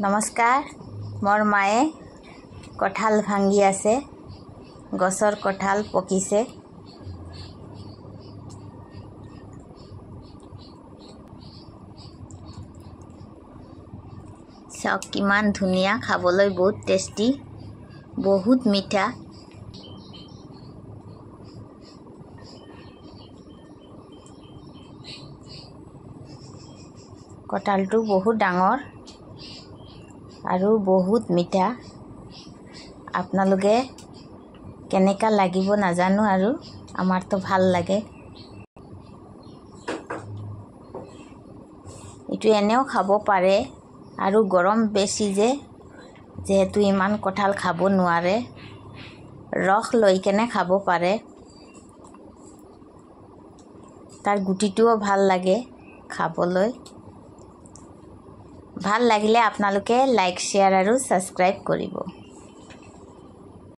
নমস্কাৰ মোৰ মায়ে কঁঠাল ভাঙি আছে গছৰ কঁঠাল পকিছে চাওক কিমান ধুনীয়া খাবলৈ বহুত টেষ্টি বহুত মিঠা কঁঠালটো বহুত ডাঙৰ আৰু বহুত মিঠা আপোনালোকে কেনেকা লাগিব নাজানো আৰু আমাৰতো ভাল লাগে এটো এনেও খাব পাৰে আৰু গৰম বেছি যেহেতু ইমান কঁঠাল খাব নোৱাৰে ৰস লৈ কেনে খাব পাৰে তাৰ গুটিটোও ভাল লাগে খাবলৈ ভাল লাগিলে আপোনালোকে লাইক শেয়াৰ আৰু সাবস্ক্ৰাইব কৰিব